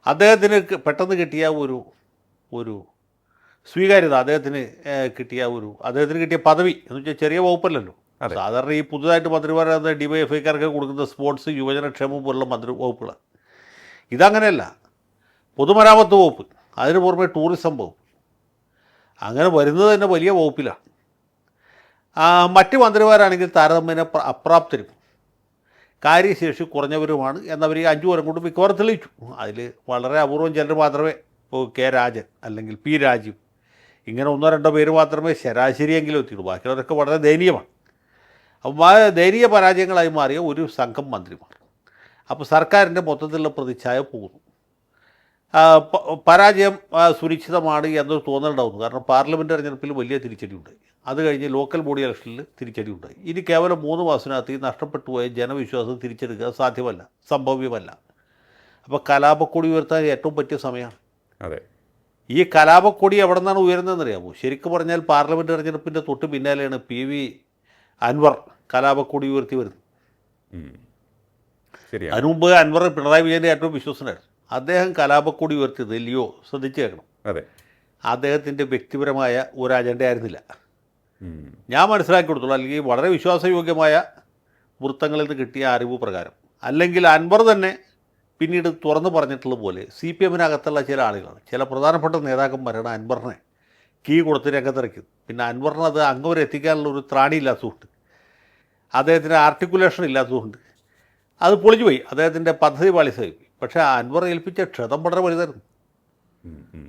അദ്ദേഹത്തിന് പെട്ടെന്ന് കിട്ടിയ ഒരു ഒരു സ്വീകാര്യത, അദ്ദേഹത്തിന് കിട്ടിയ പദവി എന്ന് വെച്ചാൽ ചെറിയ വകുപ്പല്ലല്ലോ. സാധാരണ ഈ പുതുതായിട്ട് മന്ത്രിമാരാകുന്ന ഡിവൈഎഫ്ഐക്കാർക്ക് കൊടുക്കുന്ന സ്പോർട്സ്, യുവജനക്ഷേമം പോലുള്ള മന്ത്രി വകുപ്പുകളാണ്. ഇതങ്ങനെയല്ല. പൊതുമരാമത്ത് വകുപ്പ്, അതിന് പുറമെ ടൂറിസം വകുപ്പ്, അങ്ങനെ വരുന്നത് തന്നെ വലിയ വകുപ്പിലാണ്. മറ്റ് മന്ത്രിമാരാണെങ്കിൽ താരതമ്യേന അപ്രാപ്തരും കാര്യശേഷി കുറഞ്ഞവരുമാണ് എന്നവർ ഈ 5 കൊല്ലം കൊണ്ട് മിക്കവാറും തെളിയിച്ചു. അതിൽ വളരെ അപൂർവം ചിലർ മാത്രമേ, ഇപ്പോൾ കെ രാജൻ അല്ലെങ്കിൽ പി രാജീവ്, ഇങ്ങനെ 1-2 പേര് മാത്രമേ ശരാശരിയെങ്കിലും എത്തിയുള്ളൂ. ബാക്കിയുള്ളവരൊക്കെ വളരെ ദയനീയമാണ്. അപ്പോൾ ദയനീയ പരാജയങ്ങളായി മാറിയ ഒരു സംഘം മന്ത്രിമാർ. അപ്പോൾ സർക്കാരിൻ്റെ മൊത്തത്തിലുള്ള പ്രതിച്ഛായ പോകുന്നു. പരാജയം സുനിശ്ചിതമാണ് എന്നൊരു തോന്നലുണ്ടാകുന്നു. കാരണം പാർലമെൻറ്റ് തെരഞ്ഞെടുപ്പിൽ വലിയ തിരിച്ചടി ഉണ്ടായി. അത് കഴിഞ്ഞ് ലോക്കൽ ബോഡി ഇലക്ഷനിൽ തിരിച്ചടി ഉണ്ടായി. ഇനി കേവലം 3 മാസത്തിനകത്ത് ഈ നഷ്ടപ്പെട്ടു പോയ ജനവിശ്വാസം തിരിച്ചെടുക്കുക സാധ്യമല്ല, സംഭവ്യമല്ല. അപ്പോൾ കലാപക്കൊടി ഉയർത്താൻ ഏറ്റവും പറ്റിയ സമയമാണ്. അതെ. ഈ കലാപക്കൊടി എവിടെ നിന്നാണ് ഉയരുന്നതെന്നറിയാമോ? ശരിക്കും പറഞ്ഞാൽ പാർലമെൻറ്റ് തെരഞ്ഞെടുപ്പിൻ്റെ തൊട്ട് പിന്നാലെയാണ് PV അൻവർ കലാപക്കൊടി ഉയർത്തി വരുന്നത്. അതിനു മുമ്പ് അൻവർ പിണറായി വിജയൻ്റെ ഏറ്റവും വിശ്വസനായിരുന്നു. അദ്ദേഹം കലാപക്കൊടി ഉയർത്തിയത് ലിയോ, ശ്രദ്ധിച്ചു കേൾക്കണം, അതെ, അദ്ദേഹത്തിൻ്റെ വ്യക്തിപരമായ ഒരു അജണ്ട ആയിരുന്നില്ല. ഞാൻ മനസ്സിലാക്കി കൊടുത്തുള്ളൂ, അല്ലെങ്കിൽ വളരെ വിശ്വാസയോഗ്യമായ വൃത്തങ്ങളിൽ നിന്ന് കിട്ടിയ അറിവ് പ്രകാരം. അല്ലെങ്കിൽ അൻവർ തന്നെ പിന്നീട് തുറന്നു പറഞ്ഞിട്ടുള്ള പോലെ CPM-നകത്തുള്ള ചില ആളുകളാണ്, ചില പ്രധാനപ്പെട്ട നേതാക്കന്മാരാണ് അൻവറിനെ കീ കൊടുത്ത് രംഗത്തിറക്കിയത്. പിന്നെ അൻവറിന് അത് അങ്ങ് വരെ എത്തിക്കാനുള്ള ഒരു ത്രാണി ഇല്ലാത്തതുകൊണ്ട്, അദ്ദേഹത്തിന് ആർട്ടിക്കുലേഷൻ ഇല്ലാത്തതുകൊണ്ട് അത് പൊളിഞ്ഞു പോയി, അദ്ദേഹത്തിൻ്റെ പദ്ധതി പാളിസായി. പക്ഷേ അൻവർ ഏൽപ്പിച്ച ക്ഷതം വളരെ വലുതായിരുന്നു.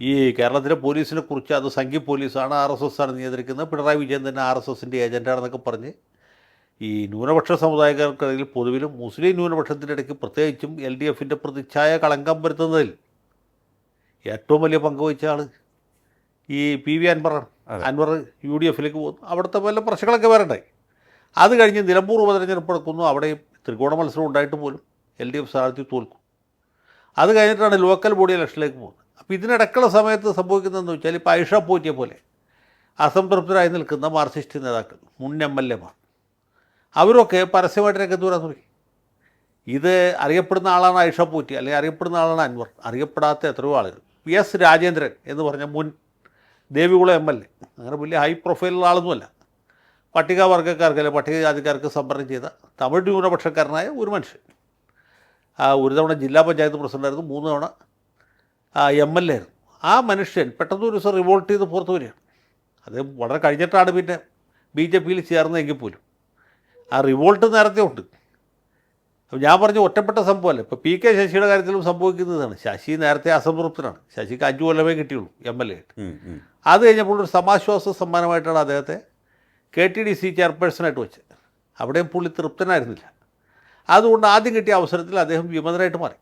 ഈ കേരളത്തിലെ പോലീസിനെ കുറിച്ച് അത് സംഘി പോലീസാണ്, RSS ആണ് നിയന്ത്രിക്കുന്നത്, പിണറായി വിജയൻ തന്നെ RSSൻ്റെ ഏജൻ്റാണെന്നൊക്കെ പറഞ്ഞ് ഈ ന്യൂനപക്ഷ സമുദായക്കാർക്കിടയിൽ പൊതുവിലും മുസ്ലിം ന്യൂനപക്ഷത്തിൻ്റെ ഇടയ്ക്ക് പ്രത്യേകിച്ചും LDFൻ്റെ പ്രതിച്ഛായ കളങ്കം വരുത്തുന്നതിൽ ഏറ്റവും വലിയ പങ്ക് വഹിച്ച ആൾ ഈ PV അൻവറാണ്. അൻവർ UDFിലേക്ക് പോകുന്നു, അവിടുത്തെ വല്ല പ്രശ്നങ്ങളൊക്കെ വരണ്ടായി. അത് കഴിഞ്ഞ് നിലമ്പൂർ ഉപതെരഞ്ഞെടുപ്പ് നടക്കുന്നു, അവിടെ ത്രികോണ മത്സരം ഉണ്ടായിട്ട് പോലും LDF സ്ഥാനാർത്ഥി തോൽക്കും. അത് കഴിഞ്ഞിട്ടാണ് ലോക്കൽ ബോഡി ഇലക്ഷനിലേക്ക് പോകുന്നത്. അപ്പോൾ ഇതിനിടയ്ക്കുള്ള സമയത്ത് സംഭവിക്കുന്നതെന്ന് വെച്ചാൽ ഇപ്പോൾ ഐഷ പോറ്റിയെ പോലെ അസംതൃപ്തരായി നിൽക്കുന്ന മാർക്സിസ്റ്റ് നേതാക്കൾ, മുൻ MLA-മാർ, അവരൊക്കെ പരസ്യമായിട്ട് രംഗത്ത് വരാൻ തുടങ്ങി. ഇത് അറിയപ്പെടുന്ന ആളാണ് ഐഷ പോറ്റി, അല്ലെങ്കിൽ അറിയപ്പെടുന്ന ആളാണ് അൻവർ. അറിയപ്പെടാത്ത എത്രയോ ആളുകൾ. PS രാജേന്ദ്രൻ എന്ന് പറഞ്ഞ മുൻ ദേവികുളം MLA, അങ്ങനെ വലിയ ഹൈ പ്രൊഫൈലുള്ള ആളൊന്നുമല്ല, പട്ടികവർഗ്ഗക്കാർക്ക് അല്ലെങ്കിൽ പട്ടികജാതിക്കാർക്ക് സംവരണം ചെയ്ത തമിഴ് ന്യൂനപക്ഷക്കാരനായ ഒരു മനുഷ്യൻ. ഒരു തവണ ജില്ലാ പഞ്ചായത്ത് പ്രസിഡൻ്റായിരുന്നു, 3 തവണ MLA ആയിരുന്നു. ആ മനുഷ്യൻ പെട്ടെന്ന് ഒരു ദിവസം റിവോൾട്ട് ചെയ്ത് പുറത്തു വരികയാണ്. അദ്ദേഹം വളരെ കഴിഞ്ഞിട്ടാണ് പിന്നെ BJPയിൽ ചേർന്നതെങ്കിൽ പോലും ആ റിവോൾട്ട് നേരത്തെ ഉണ്ട്. അപ്പോൾ ഞാൻ പറഞ്ഞ ഒറ്റപ്പെട്ട സംഭവമല്ല. ഇപ്പോൾ PK ശശിയുടെ കാര്യത്തിലും സംഭവിക്കുന്നതാണ്. ശശി നേരത്തെ അസംതൃപ്തനാണ്. ശശിക്ക് 5 കൊല്ലമേ കിട്ടിയുള്ളൂ MLA ആയിട്ട്. അത് കഴിഞ്ഞപ്പോൾ ഒരു സമാശ്വാസ സമ്മാനമായിട്ടാണ് അദ്ദേഹത്തെ KTDC ചെയർപേഴ്സണായിട്ട് വെച്ചത്. അവിടെയും പുള്ളി തൃപ്തനായിരുന്നില്ല. അതുകൊണ്ട് ആദ്യം കിട്ടിയ അവസരത്തിൽ അദ്ദേഹം വിമതനായിട്ട് മാറി.